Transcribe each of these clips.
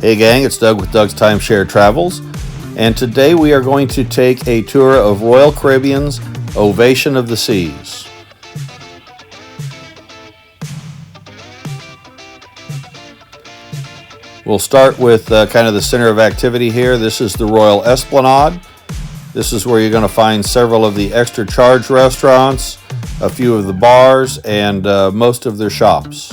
Hey gang, it's Doug with Doug's Timeshare Travels, and today we are going to take a tour of Royal Caribbean's Ovation of the Seas. We'll start with kind of the center of activity here. This is the Royal Esplanade. This is where you're going to find several of the extra charge restaurants, a few of the bars, and most of their shops.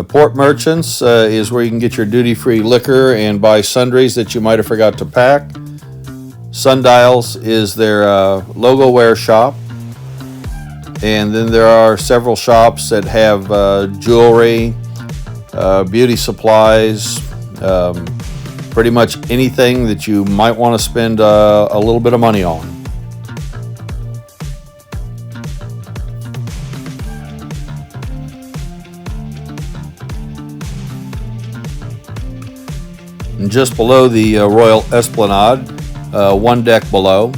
Port Merchants is where you can get your duty-free liquor and buy sundries that you might have forgot to pack. Sundials is their logo wear shop. And then there are several shops that have jewelry, beauty supplies, pretty much anything that you might want to spend a little bit of money on. And just below the Royal Esplanade, one deck below,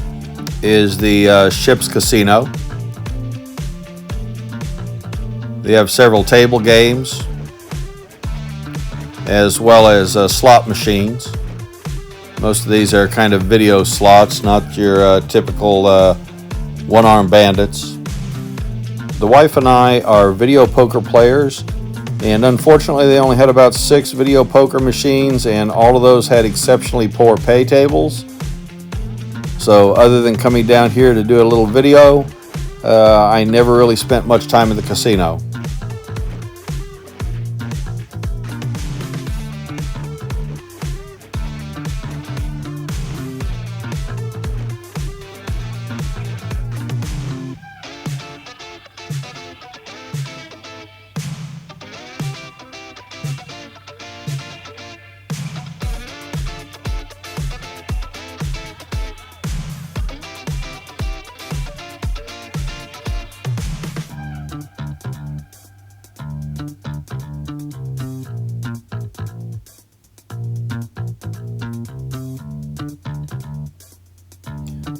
is the ship's casino. They have several table games, as well as slot machines. Most of these are kind of video slots, not your typical one-arm bandits. The wife and I are video poker players, and unfortunately they only had about 6 video poker machines, and all of those had exceptionally poor pay tables. So other than coming down here to do a little video, I never really spent much time at the casino.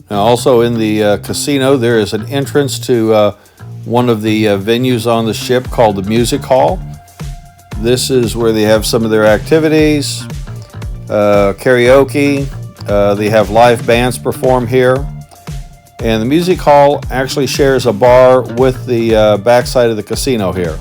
Now, also in the casino, there is an entrance to one of the venues on the ship called the Music Hall. This is where they have some of their activities, karaoke. They have live bands perform here. And the Music Hall actually shares a bar with the backside of the casino here.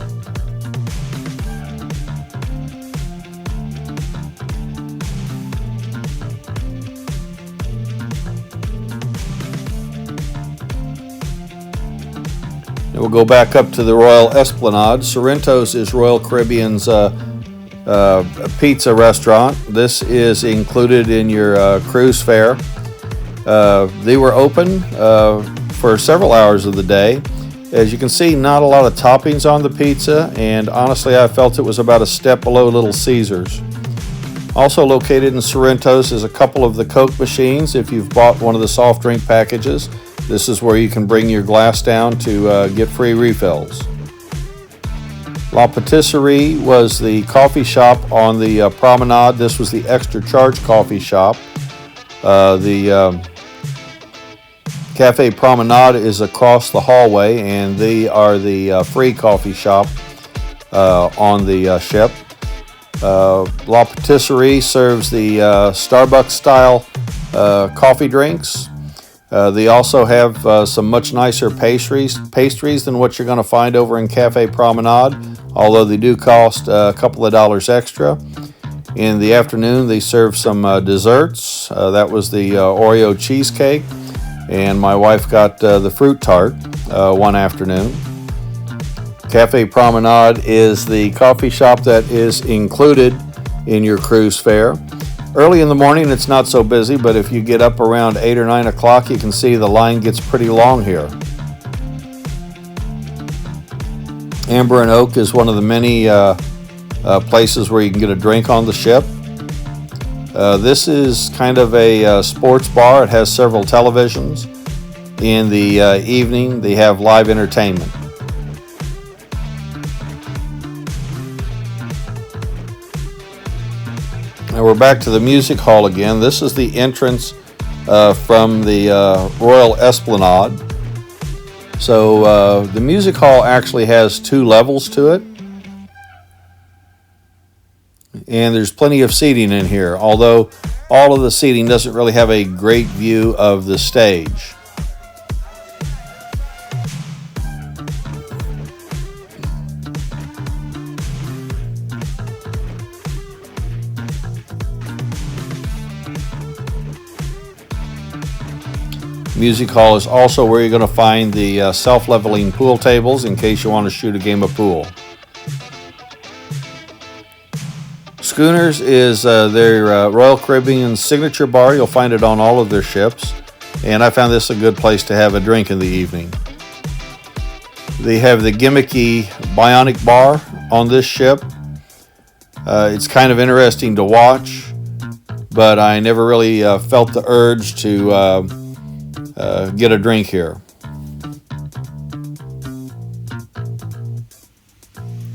We'll go back up to the Royal Esplanade. Sorrento's is Royal Caribbean's pizza restaurant. This is included in your cruise fare. They were open for several hours of the day. As you can see, not a lot of toppings on the pizza, and honestly I felt it was about a step below Little Caesars. Also located in Sorrento's is a couple of the Coke machines. If you've bought one of the soft drink packages, this is where you can bring your glass down to get free refills. La Patisserie was the coffee shop on the promenade. This was the extra charge coffee shop. The Cafe Promenade is across the hallway, and they are the free coffee shop on the ship. La Patisserie serves the Starbucks style coffee drinks. They also have some much nicer pastries than what you're going to find over in Cafe Promenade, although they do cost a couple of dollars extra. In the afternoon, they serve some desserts. That was the Oreo cheesecake, and my wife got the fruit tart one afternoon. Cafe Promenade is the coffee shop that is included in your cruise fare. Early in the morning, it's not so busy, but if you get up around 8 or 9 o'clock, you can see the line gets pretty long here. Amber and Oak is one of the many places where you can get a drink on the ship. This is kind of a sports bar. It has several televisions. In the evening, they have live entertainment. Now we're back to the Music Hall again. This is the entrance from the Royal Esplanade. So the Music Hall actually has 2 levels to it. and there's plenty of seating in here, although all of the seating doesn't really have a great view of the stage. Music hall is also where you're going to find the self-leveling pool tables in case you want to shoot a game of pool. Schooners is their Royal Caribbean signature bar. You'll find it on all of their ships, and I found this a good place to have a drink in the evening. They have the gimmicky bionic bar on this ship. It's kind of interesting to watch, but I never really felt the urge to get a drink here.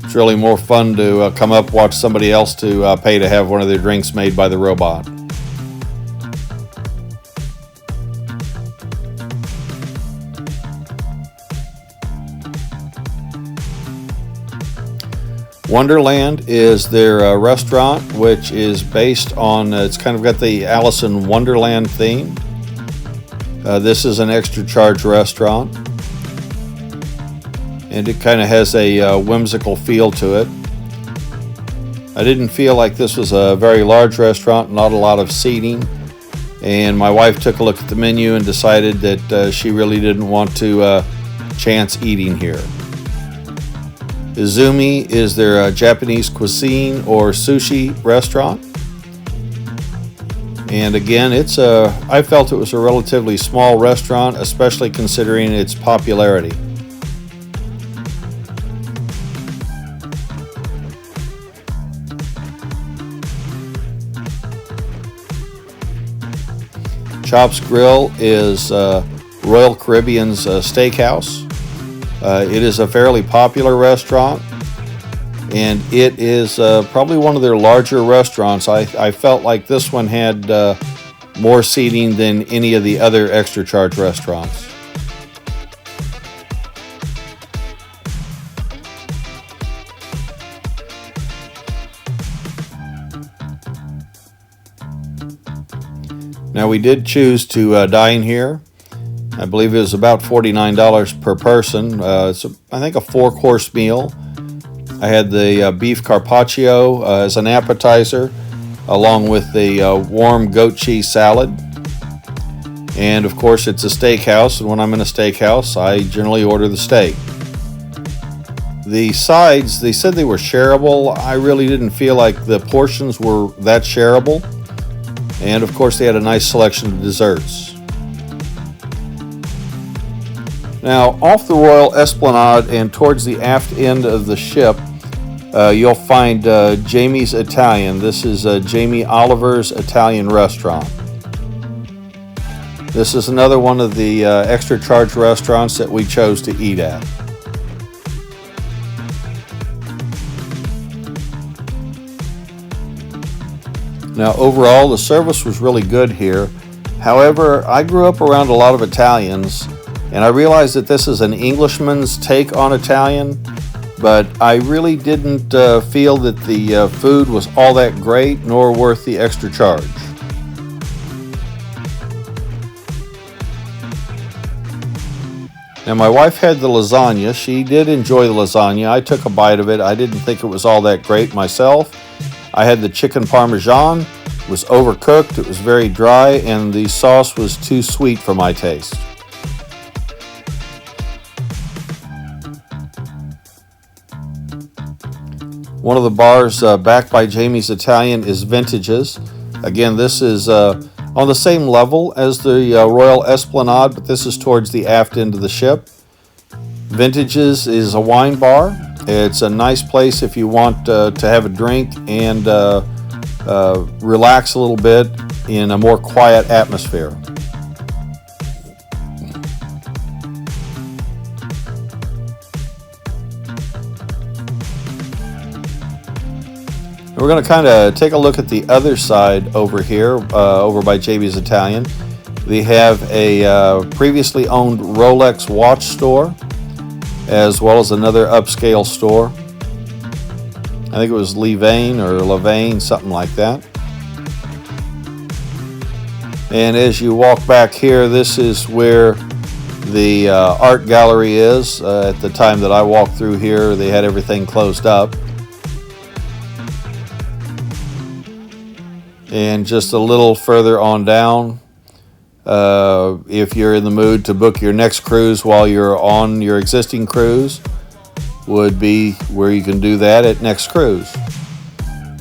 It's really more fun to come up, watch somebody else to pay to have one of their drinks made by the robot. Wonderland is their restaurant, which is based on, it's kind of got the Alice in Wonderland theme. This is an extra charge restaurant, and it kind of has a whimsical feel to it. I didn't feel like this was a very large restaurant, not a lot of seating, and my wife took a look at the menu and decided that she really didn't want to chance eating here. Izumi is their Japanese cuisine or sushi restaurant. And again, I felt it was a relatively small restaurant, especially considering its popularity. Chops Grill is Royal Caribbean's steakhouse. It is a fairly popular restaurant, and it is probably one of their larger restaurants. I felt like this one had more seating than any of the other extra charge restaurants. Now, we did choose to dine here. I believe it was about $49 per person. It's I think a 4-course meal. I had the beef carpaccio as an appetizer, along with the warm goat cheese salad. And of course, it's a steakhouse, and when I'm in a steakhouse, I generally order the steak. The sides, they said they were shareable. I really didn't feel like the portions were that shareable. And of course, they had a nice selection of desserts. Now, off the Royal Esplanade and towards the aft end of the ship, you'll find Jamie's Italian. This is Jamie Oliver's Italian restaurant. This is another one of the extra charge restaurants that we chose to eat at. Now, overall, the service was really good here. However, I grew up around a lot of Italians, and I realized that this is an Englishman's take on Italian, but I really didn't feel that the food was all that great nor worth the extra charge. Now, my wife had the lasagna. She did enjoy the lasagna. I took a bite of it. I didn't think it was all that great myself. I had the chicken parmesan. It was overcooked, it was very dry, and the sauce was too sweet for my taste. One of the bars back by Jamie's Italian is Vintages. Again, this is on the same level as the Royal Esplanade, but this is towards the aft end of the ship. Vintages is a wine bar. It's a nice place if you want to have a drink and relax a little bit in a more quiet atmosphere. We're going to kind of take a look at the other side over here, over by Jamie's Italian. They have a previously owned Rolex watch store, as well as another upscale store. I think it was Levain or Levain, something like that. And as you walk back here, this is where the art gallery is. At the time that I walked through here, they had everything closed up. And just a little further on down, if you're in the mood to book your next cruise while you're on your existing cruise, would be where you can do that at Next Cruise.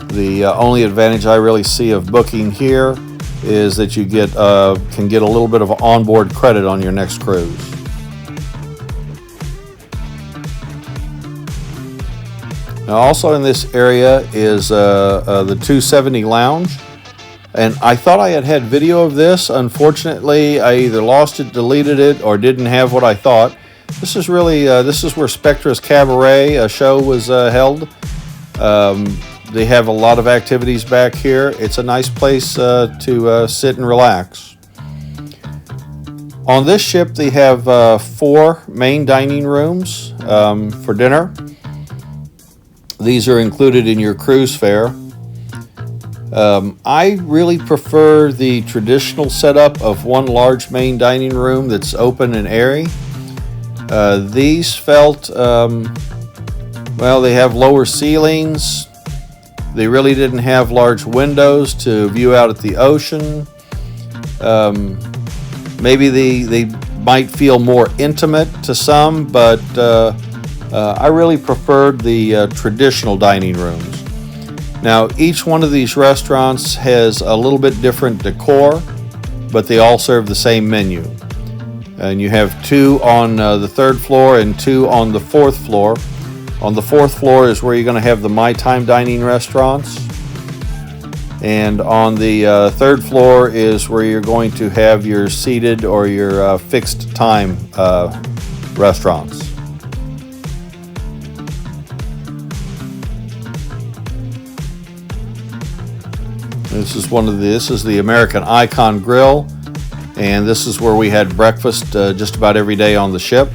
The only advantage I really see of booking here is that you can get a little bit of onboard credit on your next cruise. Now also in this area is the 270 Lounge. And I thought I had video of this. Unfortunately, I either lost it, deleted it, or didn't have what I thought. This is really, this is where Spectra's Cabaret show was held. They have a lot of activities back here. It's a nice place to sit and relax. On this ship, they have 4 main dining rooms for dinner. These are included in your cruise fare. I really prefer the traditional setup of one large main dining room that's open and airy. These felt, well, they have lower ceilings. They really didn't have large windows to view out at the ocean. Maybe they might feel more intimate to some, but I really preferred the traditional dining rooms. Now, each one of these restaurants has a little bit different decor, but they all serve the same menu. And you have 2 on the 3rd floor and 2 on the 4th floor. On the 4th floor is where you're going to have the My Time dining restaurants. And on the 3rd floor is where you're going to have your seated or your fixed time restaurants. This is the American Icon Grill, and this is where we had breakfast just about every day on the ship.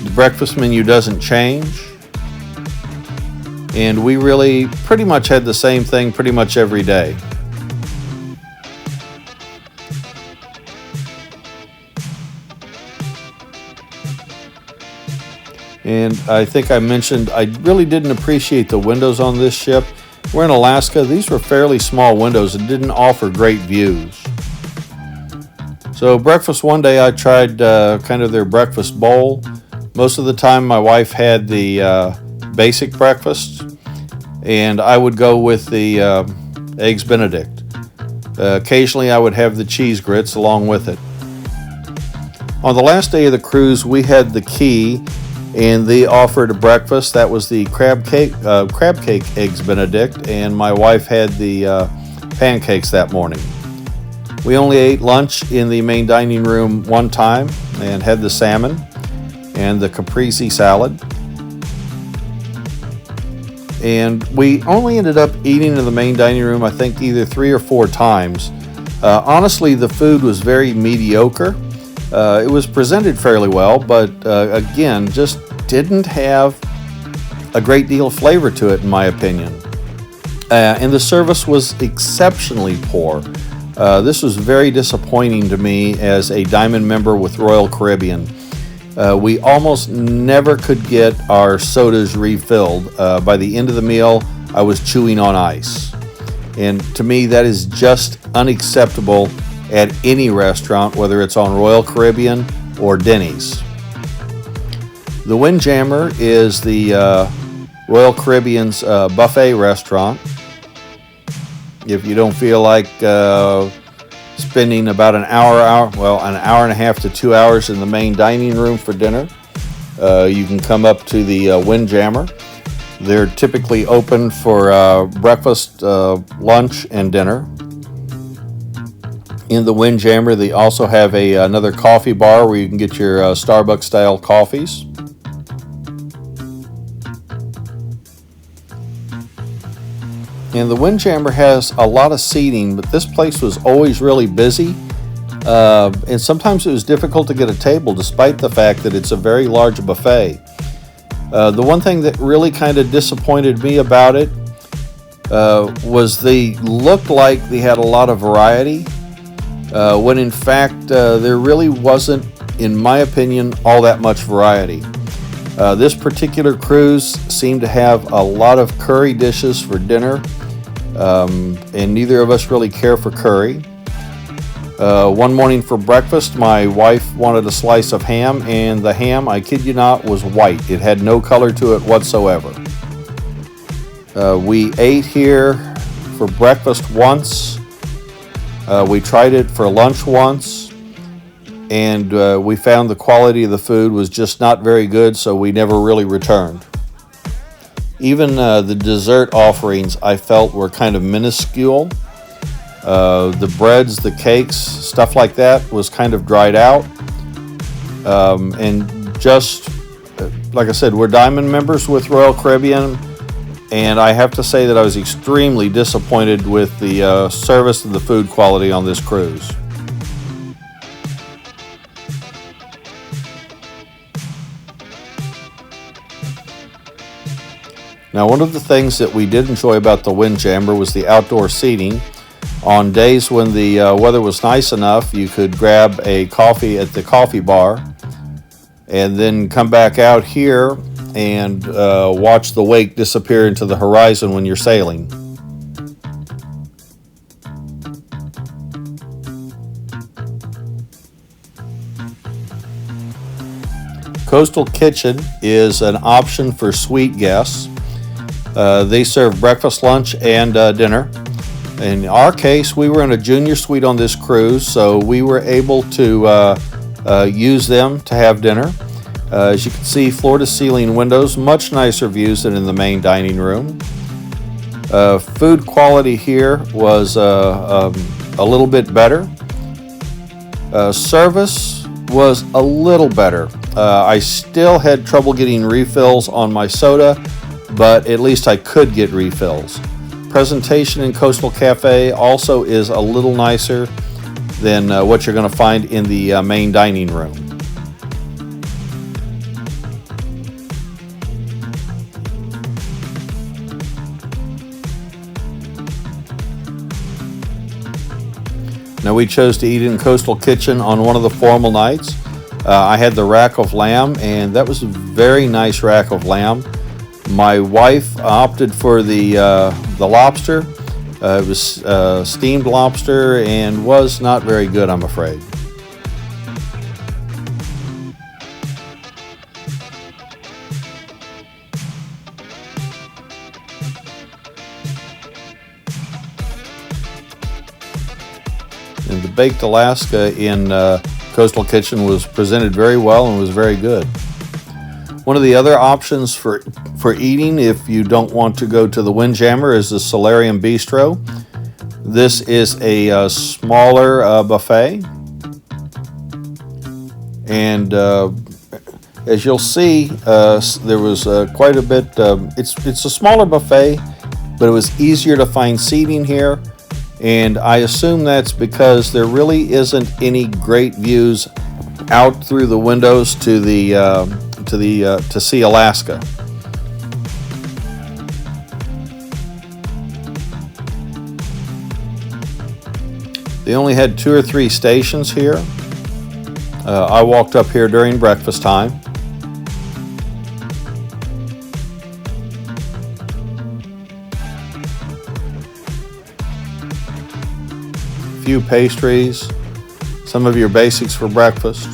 The breakfast menu doesn't change, and we really pretty much had the same thing pretty much every day. And I think I mentioned I really didn't appreciate the windows on this ship. We're in Alaska. These were fairly small windows and didn't offer great views. So breakfast one day I tried kind of their breakfast bowl. Most of the time my wife had the basic breakfast, and I would go with the Eggs Benedict. Occasionally I would have the cheese grits along with it. On the last day of the cruise we had the Key, and they offered a breakfast. That was the crab cake Eggs Benedict, and my wife had the pancakes that morning. We only ate lunch in the main dining room one time and had the salmon and the caprese salad. And we only ended up eating in the main dining room, I think, either 3 or 4 times. Honestly, the food was very mediocre. It was presented fairly well, but again, just didn't have a great deal of flavor to it, in my opinion. And the service was exceptionally poor. This was very disappointing to me as a Diamond member with Royal Caribbean. We almost never could get our sodas refilled. By the end of the meal, I was chewing on ice. And to me, that is just unacceptable at any restaurant, whether it's on Royal Caribbean or Denny's. The Windjammer is the Royal Caribbean's buffet restaurant. If you don't feel like spending about an hour and a half to 2 hours in the main dining room for dinner, you can come up to the Windjammer. They're typically open for breakfast, lunch, and dinner. In the Windjammer, they also have another coffee bar where you can get your Starbucks-style coffees. And the Windjammer has a lot of seating, but this place was always really busy. And sometimes it was difficult to get a table despite the fact that it's a very large buffet. The one thing that really kind of disappointed me about it was they looked like they had a lot of variety, when in fact there really wasn't, in my opinion, all that much variety. This particular cruise seemed to have a lot of curry dishes for dinner, and neither of us really care for curry. One morning for breakfast, my wife wanted a slice of ham, and the ham, I kid you not, was white. It had no color to it whatsoever. We ate here for breakfast once. We tried it for lunch once, and we found the quality of the food was just not very good, so we never really returned. Even the dessert offerings I felt were kind of minuscule. The breads, the cakes, stuff like that was kind of dried out. And just, like I said, we're Diamond members with Royal Caribbean, and I have to say that I was extremely disappointed with the service and the food quality on this cruise. Now, one of the things that we did enjoy about the Windjammer was the outdoor seating. On days when the weather was nice enough, you could grab a coffee at the coffee bar and then come back out here and watch the wake disappear into the horizon when you're sailing. Coastal Kitchen is an option for suite guests. They serve breakfast, lunch, and dinner. In our case, we were in a junior suite on this cruise, so we were able to use them to have dinner. As you can see, floor-to-ceiling windows, much nicer views than in the main dining room. Food quality here was a little bit better. Service was a little better. I still had trouble getting refills on my soda, but at least I could get refills. Presentation in Coastal Cafe also is a little nicer than what you're going to find in the main dining room. Now, we chose to eat in Coastal Kitchen on one of the formal nights. I had the rack of lamb, and that was a very nice rack of lamb. My wife opted for the lobster. It was steamed lobster and was not very good, I'm afraid. And the baked Alaska in Coastal Kitchen was presented very well and was very good. One of the other options for eating, if you don't want to go to the Windjammer, is the Solarium Bistro. This is a smaller buffet, and as you'll see, there was quite a bit. It's a smaller buffet, but it was easier to find seating here, and I assume that's because there really isn't any great views out through the windows to see Alaska. They only had 2 or 3 stations here. I walked up here during breakfast time. A few pastries, some of your basics for breakfast,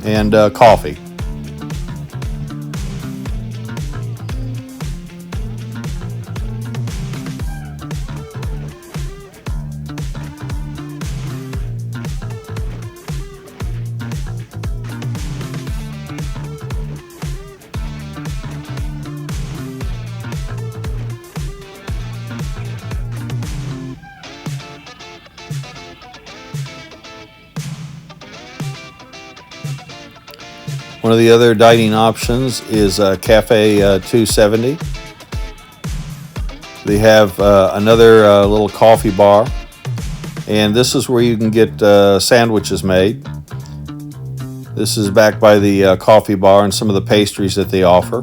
and coffee. One of the other dining options is Cafe 270. They have another little coffee bar, and this is where you can get sandwiches made. This is back by the coffee bar and some of the pastries that they offer.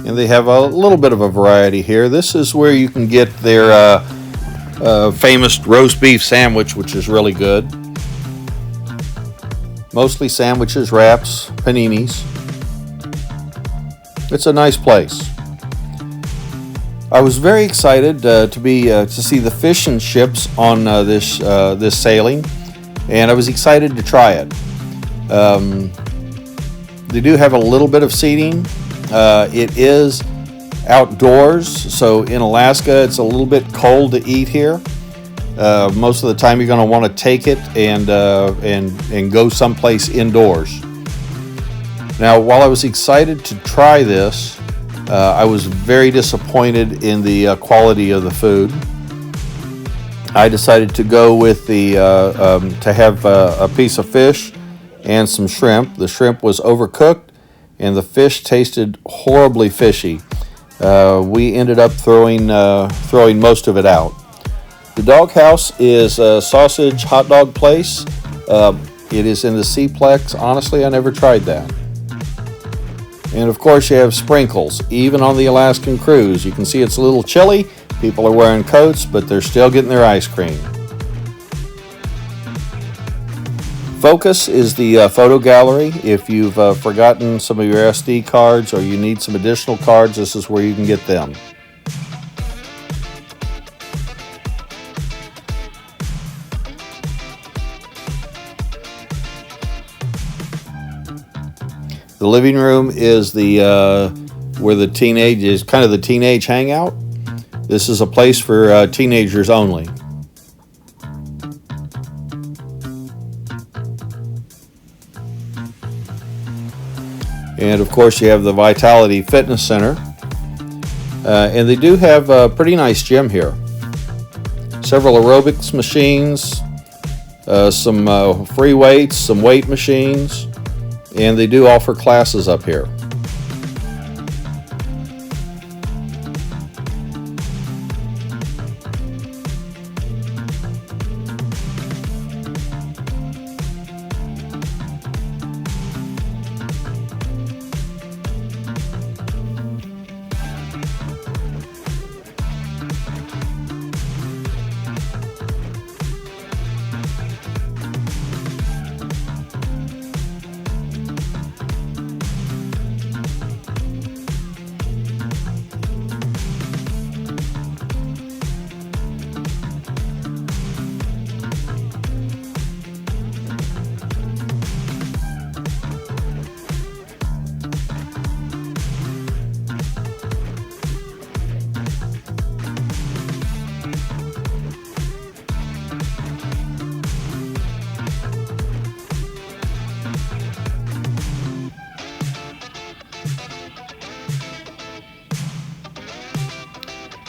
And they have a little bit of a variety here. This is where you can get their famous roast beef sandwich, which is really good. Mostly sandwiches, wraps, paninis. It's a nice place. I was very excited to see the fish and chips on this sailing, and I was excited to try it. They do have a little bit of seating. It is outdoors, so in Alaska it's a little bit cold to eat here. Most of the time you're going to want to take it and go someplace indoors. Now, while I was excited to try this, I was very disappointed in the quality of the food. I decided to go with to have a piece of fish and some shrimp. The shrimp was overcooked, and the fish tasted horribly fishy. We ended up throwing most of it out. The Doghouse is a sausage hot dog place. It is in the Seaplex. Honestly, I never tried that. And of course, you have sprinkles, even on the Alaskan cruise. You can see it's a little chilly. People are wearing coats, but they're still getting their ice cream. Focus is the photo gallery. If you've forgotten some of your SD cards or you need some additional cards, this is where you can get them. The living room is where the teenage is kind of the teenage hangout. This is a place for teenagers only. And of course, you have the Vitality Fitness Center. And they do have a pretty nice gym here. Several aerobics machines, some free weights, some weight machines, and they do offer classes up here.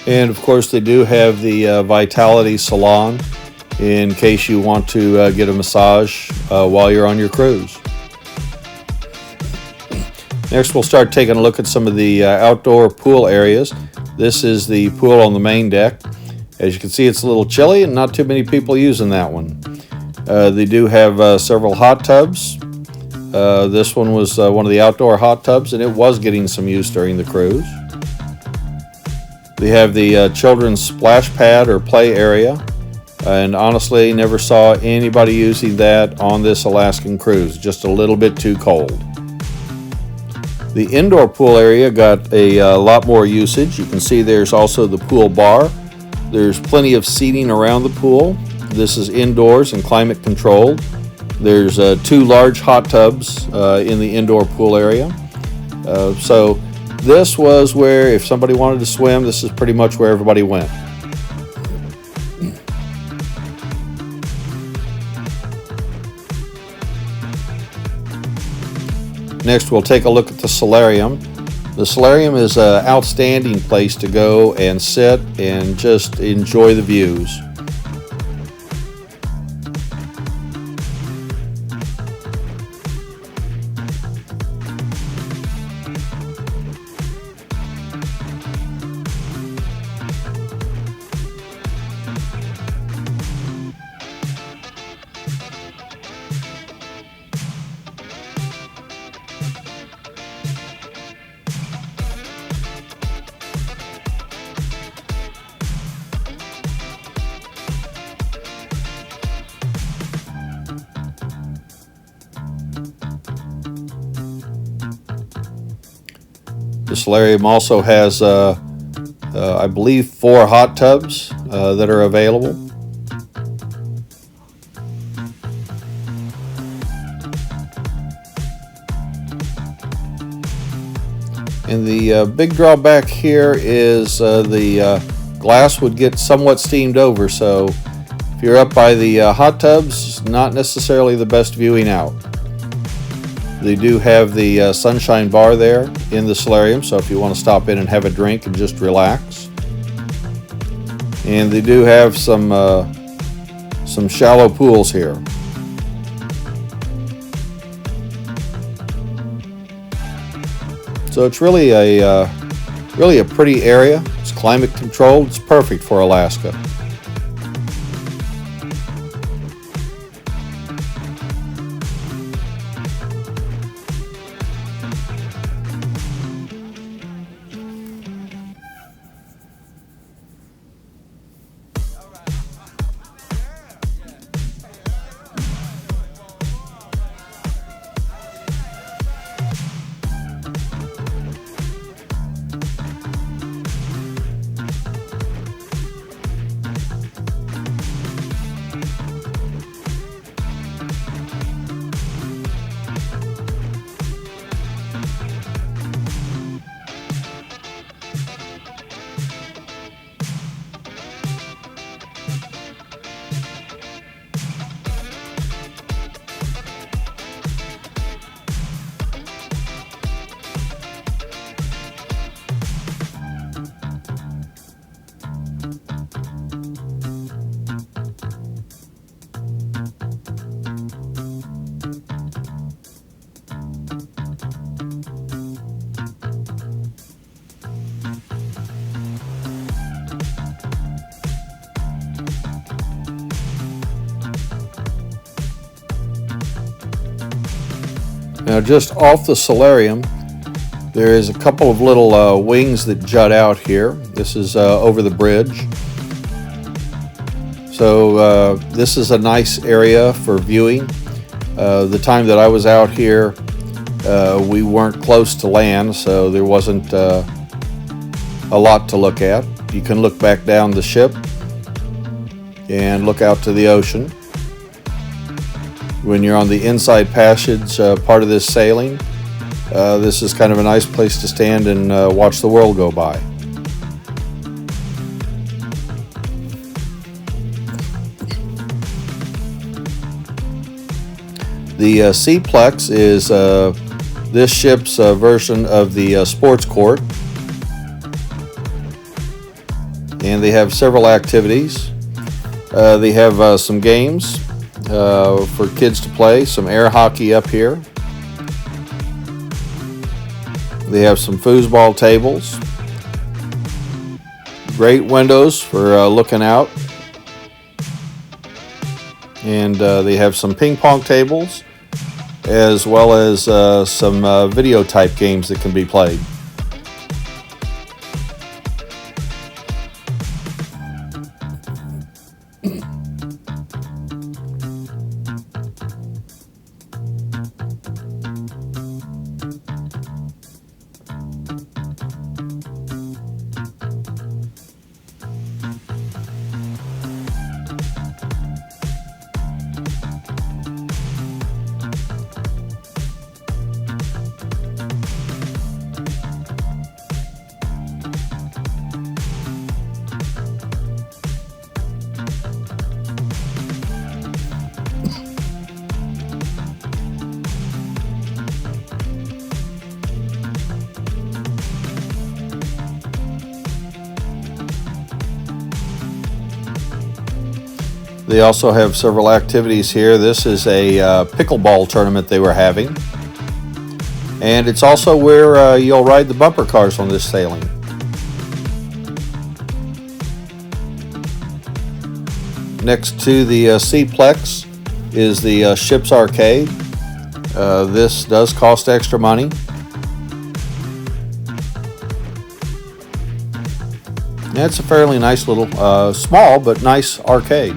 And of course, they do have the Vitality Salon in case you want to get a massage while you're on your cruise. Next, we'll start taking a look at some of the outdoor pool areas. This is the pool on the main deck. As you can see, it's a little chilly and not too many people using that one. They do have several hot tubs. This one was one of the outdoor hot tubs, and it was getting some use during the cruise. They have the children's splash pad or play area, and honestly never saw anybody using that on this Alaskan cruise. Just a little bit too cold. The indoor pool area got a lot more usage. You can see there's also the pool bar. There's plenty of seating around the pool. This is indoors and climate controlled. There's 2 large hot tubs in the indoor pool area. So this was where, if somebody wanted to swim, this is pretty much where everybody went. Next, we'll take a look at the Solarium. The Solarium is an outstanding place to go and sit and just enjoy the views. The solarium also has, I believe, 4 hot tubs that are available. And the big drawback here is the glass would get somewhat steamed over, so if you're up by the hot tubs, not necessarily the best viewing out. They do have the sunshine bar there in the solarium, so if you want to stop in and have a drink and just relax. And they do have some shallow pools here. So it's really a pretty area. It's climate controlled. It's perfect for Alaska. Now, just off the solarium, there is a couple of little wings that jut out here. This is over the bridge. So this is a nice area for viewing. The time that I was out here, we weren't close to land, so there wasn't a lot to look at. You can look back down the ship and look out to the ocean. When you're on the inside passage part of this sailing, this is kind of a nice place to stand and watch the world go by. The Seaplex is this ship's version of the sports court, and they have several activities. They have some games for kids to play, some air hockey up here. They have some foosball tables, great windows for looking out, and they have some ping pong tables as well as some video type games that can be played. They also have several activities here. This is a pickleball tournament they were having. And it's also where you'll ride the bumper cars on this sailing. Next to the Seaplex is the ship's arcade. This does cost extra money. And it's a fairly nice little, small but nice arcade.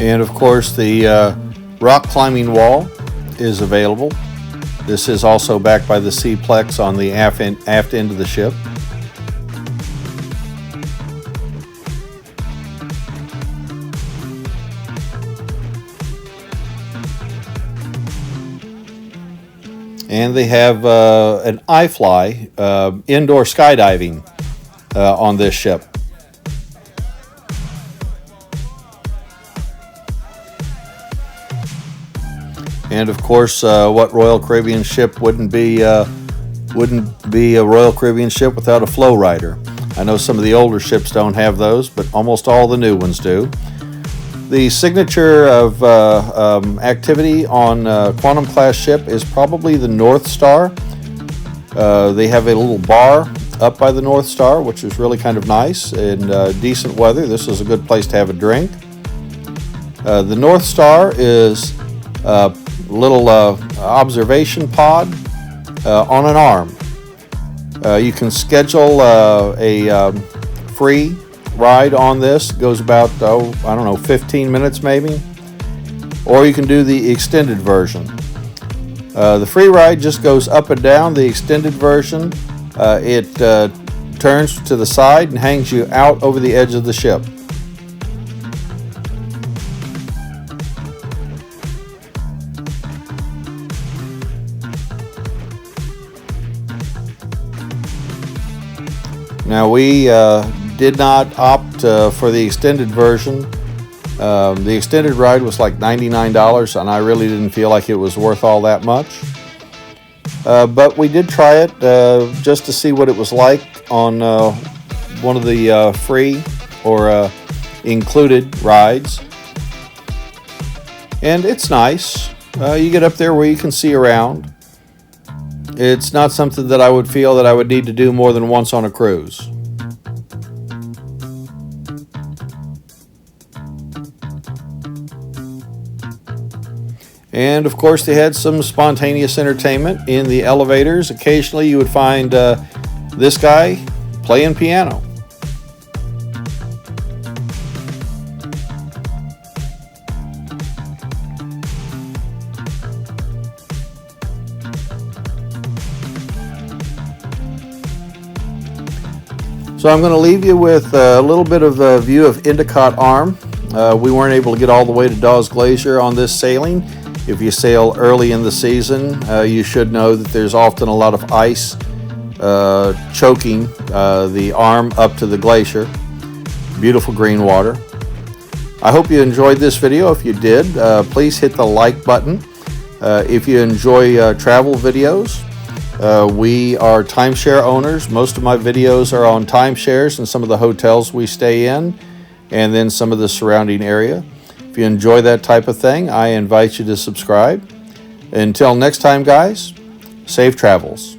And of course the rock climbing wall is available. This is also backed by the C-Plex on the aft end of the ship. And they have an iFly indoor skydiving on this ship. And of course, what Royal Caribbean ship wouldn't be a Royal Caribbean ship without a flow rider? I know some of the older ships don't have those, but almost all the new ones do. The signature of activity on Quantum class ship is probably the North Star. They have a little bar up by the North Star, which is really kind of nice. In decent weather, this is a good place to have a drink. The North Star is a little observation pod on an arm. You can schedule a free ride on this. It goes about, I don't know, 15 minutes maybe. Or you can do the extended version. The free ride just goes up and down. The extended version, it turns to the side and hangs you out over the edge of the ship. Now we did not opt for the extended version. The extended ride was like $99 and I really didn't feel like it was worth all that much. But we did try it just to see what it was like on one of the free or included rides. And it's nice. You get up there where you can see around. It's not something that I would feel that I would need to do more than once on a cruise. And of course they had some spontaneous entertainment in the elevators. Occasionally you would find this guy playing piano. So I'm going to leave you with a little bit of a view of Endicott Arm. We weren't able to get all the way to Dawes Glacier on this sailing. If you sail early in the season, you should know that there's often a lot of ice choking the arm up to the glacier. Beautiful green water. I hope you enjoyed this video. If you did, please hit the like button. If you enjoy travel videos, we are timeshare owners. Most of my videos are on timeshares and some of the hotels we stay in, and then some of the surrounding area. If you enjoy that type of thing, I invite you to subscribe. Until next time, guys, safe travels.